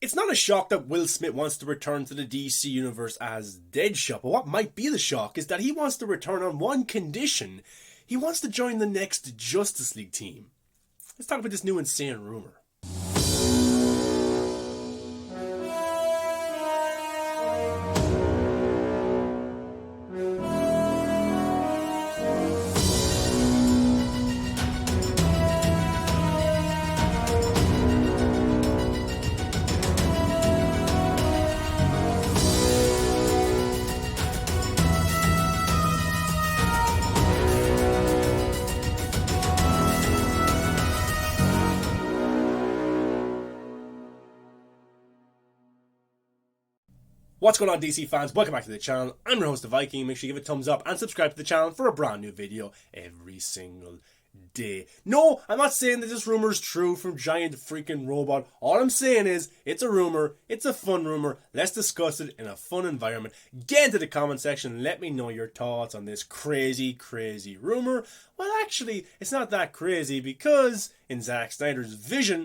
It's not a shock that Will Smith wants to return to the DC universe as Deadshot, but what might be the shock is that he wants to return on one condition. He wants to join the next Justice League team. Let's talk about this new insane rumor. What's going on, DC fans? Welcome back to the channel. I'm your host, the Viking. Make sure you give a thumbs up and subscribe to the channel for a brand new video every single day. No, I'm not saying that this rumor is true from Giant freaking Robot. All I'm saying is, it's a rumor. It's a fun rumor. Let's discuss it in a fun environment. Get into the comment section. Let me know your thoughts on this crazy rumor. Well, actually, it's not that crazy because in Zack Snyder's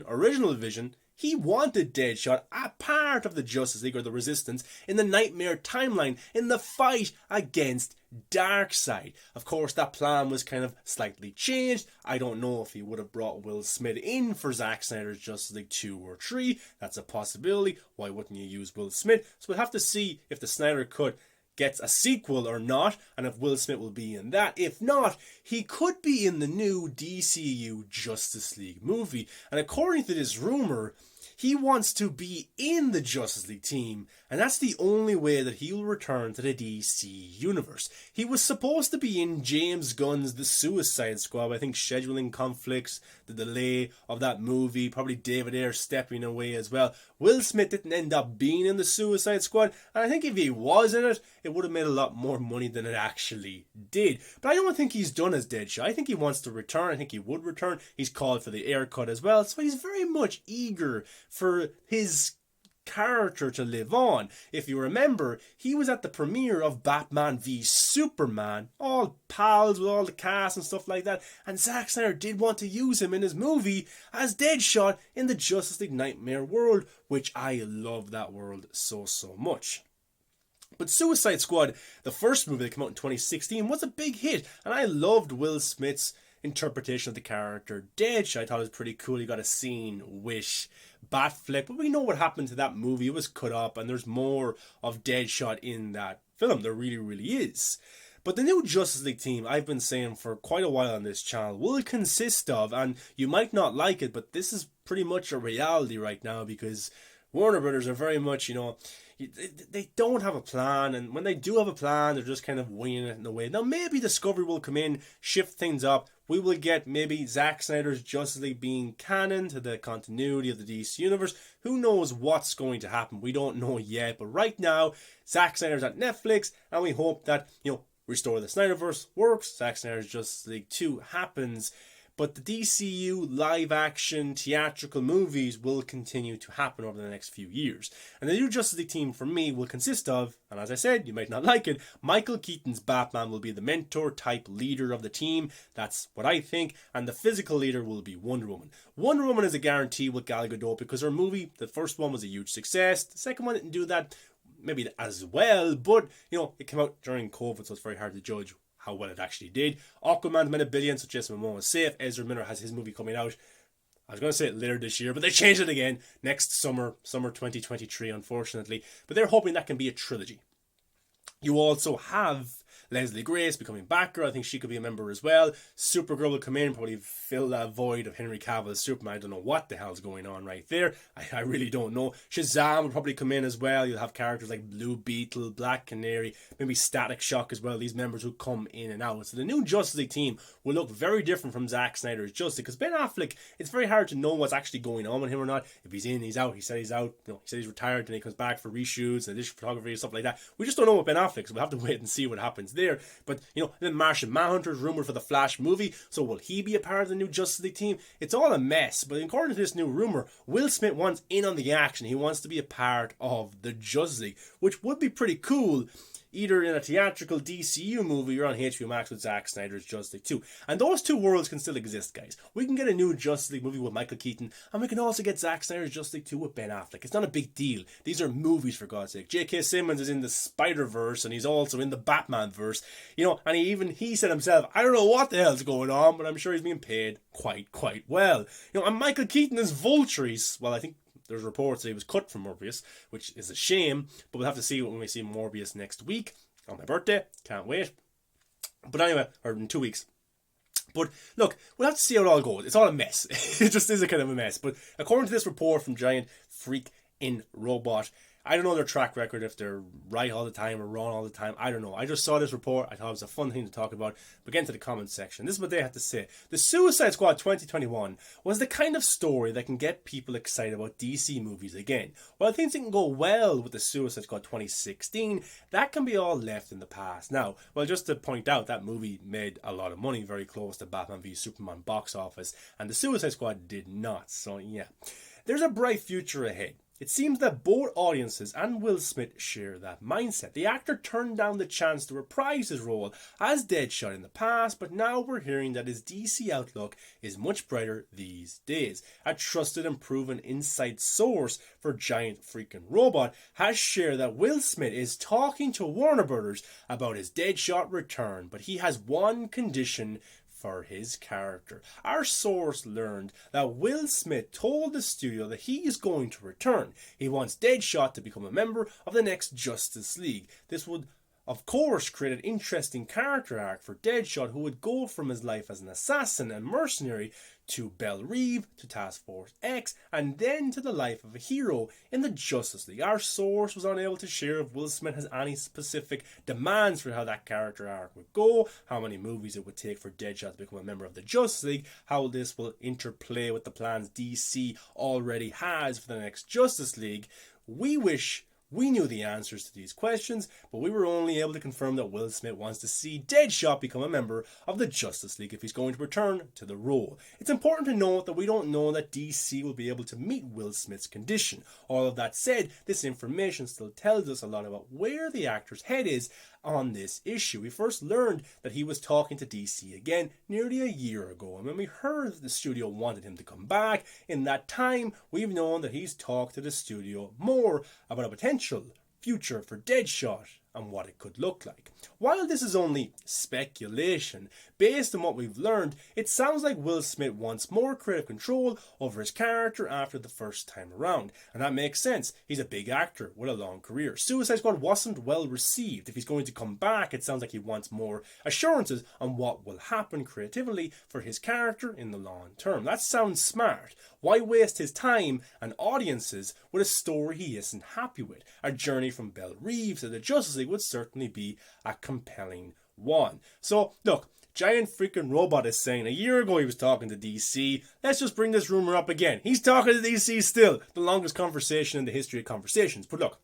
original vision, he wanted Deadshot a part of the Justice League or the Resistance in the Nightmare timeline in the fight against Darkseid. Of course, that plan was kind of slightly changed. I don't know if he would have brought Will Smith in for Zack Snyder's Justice League 2 or 3. That's a possibility. Why wouldn't you use Will Smith? So we'll have to see if the Snyder Cut gets a sequel or not, and if Will Smith will be in that. If not, he could be in the new DCU Justice League movie. And according to this rumor, he wants to be in the Justice League team, and that's the only way that he will return to the DC universe. He was supposed to be in James Gunn's The Suicide Squad, but I think scheduling conflicts, the delay of that movie, probably David Ayer stepping away as well. Will Smith didn't end up being in The Suicide Squad, and I think if he was in it, it would have made a lot more money than it actually did. But I don't think he's done as Deadshot. I think he wants to return. I think he would return. He's called for the Ayer cut as well, so he's very much eager for his character to live on. If you remember, he was at the premiere of Batman v Superman, all pals with all the cast and stuff like that, and Zack Snyder did want to use him in his movie as Deadshot in the Justice League Nightmare world, which I love that world so much. But Suicide Squad, the first movie that came out in 2016, was a big hit, and I loved Will Smith's interpretation of the character Deadshot. I thought it was pretty cool. He got a scene with Batfleck, but we know what happened to that movie. It was cut up, and there's more of Deadshot in that film. There really is. But the new Justice League team, I've been saying for quite a while on this channel, will consist of, and you might not like it, but this is pretty much a reality right now because Warner Brothers are very much, they don't have a plan, and when they do have a plan, they're just kind of winging it in a way. Now, maybe Discovery will come in, shift things up. We will get maybe Zack Snyder's Justice League being canon to the continuity of the DC Universe. Who knows what's going to happen? We don't know yet, but right now, Zack Snyder's at Netflix, and we hope that, Restore the Snyderverse works, Zack Snyder's Justice League 2 happens. But the DCU live-action theatrical movies will continue to happen over the next few years. And the new Justice League team, for me, will consist of, and as I said, you might not like it, Michael Keaton's Batman will be the mentor-type leader of the team. That's what I think. And the physical leader will be Wonder Woman. Wonder Woman is a guarantee with Gal Gadot because her movie, the first one, was a huge success. The second one didn't do that maybe as well, but, it came out during COVID, so it's very hard to judge how well it actually did. Aquaman's made $1 billion, so Jason Momoa is safe. Ezra Miller has his movie coming out. I was going to say it later this year, but they changed it again. Next summer 2023, unfortunately. But they're hoping that can be a trilogy. You also have Leslie Grace becoming Batgirl. I think she could be a member as well. Supergirl will come in, probably fill that void of Henry Cavill's Superman. I don't know what the hell's going on right there. I really don't know. Shazam will probably come in as well. You'll have characters like Blue Beetle, Black Canary, maybe Static Shock as well. These members who come in and out. So the new Justice League team will look very different from Zack Snyder's Justice League. Because Ben Affleck, it's very hard to know what's actually going on with him or not. If he's in, he's out. He said he's out. He said he's retired, and he comes back for reshoots and additional photography and stuff like that. We just don't know with Ben Affleck, so we'll have to wait and see what happens there. But, then Martian Manhunter is rumored for the Flash movie, so will he be a part of the new Justice League team? It's all a mess, but according to this new rumor, Will Smith wants in on the action. He wants to be a part of the Justice League, which would be pretty cool. either in a theatrical DCU movie or on HBO Max with Zack Snyder's Justice League 2. And those two worlds can still exist, guys. We can get a new Justice League movie with Michael Keaton, and we can also get Zack Snyder's Justice League 2 with Ben Affleck. It's not a big deal. These are movies, for God's sake. J.K. Simmons is in the Spider-Verse, and he's also in the Batman-verse. And he said himself, I don't know what the hell's going on, but I'm sure he's being paid quite well. And Michael Keaton is Vulture. I think there's reports that he was cut from Morbius, which is a shame, but we'll have to see when we see Morbius next week on my birthday. Can't wait. But anyway, or in 2 weeks. But look, we'll have to see how it all goes. It's all a mess. It just is a kind of a mess. But according to this report from Giant Freak in Robot, I don't know their track record, if they're right all the time or wrong all the time. I don't know. I just saw this report. I thought it was a fun thing to talk about. But get into the comments section. This is what they had to say. The Suicide Squad 2021 was the kind of story that can get people excited about DC movies again. While things didn't go well with the Suicide Squad 2016, that can be all left in the past. Now, just to point out, that movie made a lot of money, very close to Batman v Superman box office, and the Suicide Squad did not. So yeah, there's a bright future ahead. It seems that both audiences and Will Smith share that mindset. The actor turned down the chance to reprise his role as Deadshot in the past, but now we're hearing that his DC outlook is much brighter these days. A trusted and proven inside source for Giant Freaking Robot has shared that Will Smith is talking to Warner Brothers about his Deadshot return, but he has one condition for his character. Our source learned that Will Smith told the studio that he is going to return. He wants Deadshot to become a member of the next Justice League. This would, of course, create an interesting character arc for Deadshot, who would go from his life as an assassin and mercenary to Belle Reve, to Task Force X, and then to the life of a hero in the Justice League. Our source was unable to share if Will Smith has any specific demands for how that character arc would go, how many movies it would take for Deadshot to become a member of the Justice League, how this will interplay with the plans DC already has for the next Justice League. We wish we knew the answers to these questions, but we were only able to confirm that Will Smith wants to see Deadshot become a member of the Justice League if he's going to return to the role. It's important to note that we don't know that DC will be able to meet Will Smith's condition. All of that said, this information still tells us a lot about where the actor's head is on this issue. We first learned that he was talking to DC again nearly a year ago, and when we heard that the studio wanted him to come back, in that time we've known that he's talked to the studio more about a potential future for Deadshot and what it could look like. While this is only speculation, based on what we've learned, it sounds like Will Smith wants more creative control over his character after the first time around. And that makes sense. He's a big actor with a long career. Suicide Squad wasn't well received. If he's going to come back, it sounds like he wants more assurances on what will happen creatively for his character in the long term. That sounds smart. Why waste his time and audiences with a story he isn't happy with? A journey from Belle Reve to the Justice League would certainly be a compelling one. So, look, Giant Freaking Robot is saying a year ago he was talking to DC. Let's just bring this rumor up again. He's talking to DC still. The longest conversation in the history of conversations. But look,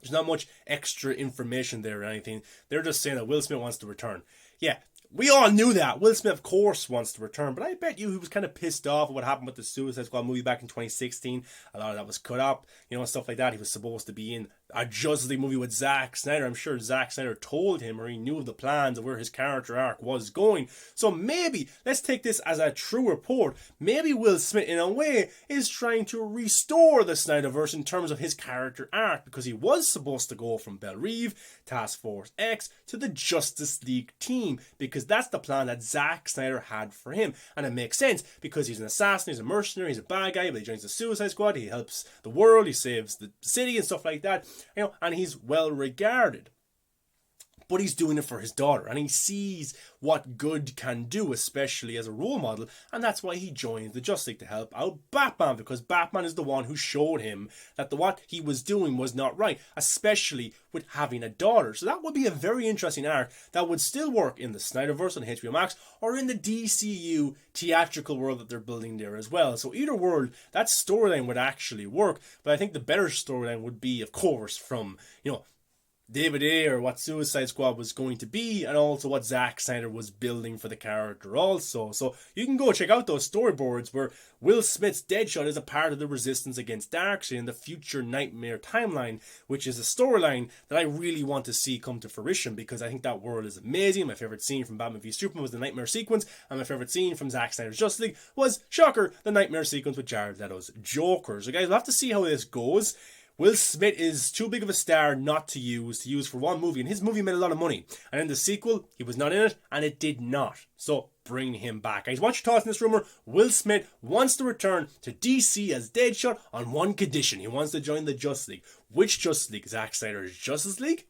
there's not much extra information there or anything. They're just saying that Will Smith wants to return. Yeah, we all knew that. Will Smith, of course, wants to return, but I bet you he was kind of pissed off at what happened with the Suicide Squad movie back in 2016. A lot of that was cut up, stuff like that. He was supposed to be in a Justice League movie with Zack Snyder. I'm sure Zack Snyder told him, or he knew of the plans of where his character arc was going. So maybe, let's take this as a true report, maybe Will Smith, in a way, is trying to restore the Snyderverse in terms of his character arc, because he was supposed to go from Belle Reve, Task Force X, to the Justice League team, because that's the plan that Zack Snyder had for him. And it makes sense, because he's an assassin, he's a mercenary, he's a bad guy, but he joins the Suicide Squad, he helps the world, he saves the city and stuff like that, and he's well regarded. But he's doing it for his daughter, and he sees what good can do, especially as a role model, and that's why he joins the Justice League to help out Batman, because Batman is the one who showed him that what he was doing was not right, especially with having a daughter. So that would be a very interesting arc that would still work in the Snyderverse on HBO Max, or in the DCU theatrical world that they're building there as well. So either world, that storyline would actually work, but I think the better storyline would be, of course, from, David Ayer, what Suicide Squad was going to be, and also what Zack Snyder was building for the character also. So you can go check out those storyboards where Will Smith's Deadshot is a part of the resistance against Darkseid in the future Nightmare timeline, which is a storyline that I really want to see come to fruition because I think that world is amazing. My favourite scene from Batman v Superman was the Nightmare sequence, and my favourite scene from Zack Snyder's Justice League was, shocker, the Nightmare sequence with Jared Leto's Joker. So guys, we'll have to see how this goes. Will Smith is too big of a star not to use for one movie, and his movie made a lot of money. And in the sequel, he was not in it, and it did not. So bring him back. Guys, what's your thoughts on this rumour? Will Smith wants to return to DC as Deadshot on one condition. He wants to join the Justice League. Which Justice League? Zack Snyder's Justice League?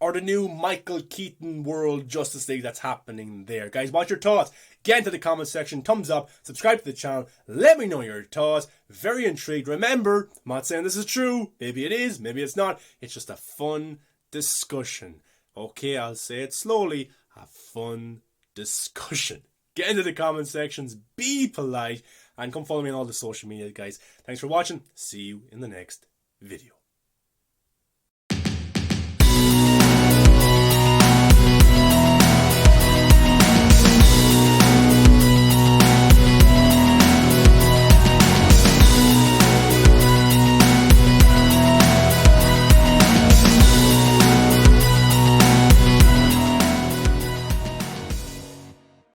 Or the new Michael Keaton World Justice League that's happening there. Guys, what's your thoughts? Get into the comment section, thumbs up, subscribe to the channel, let me know your thoughts. Very intrigued. Remember, I'm not saying this is true. Maybe it is, maybe it's not. It's just a fun discussion. Okay, I'll say it slowly. A fun discussion. Get into the comment sections, be polite, and come follow me on all the social media, guys. Thanks for watching. See you in the next video.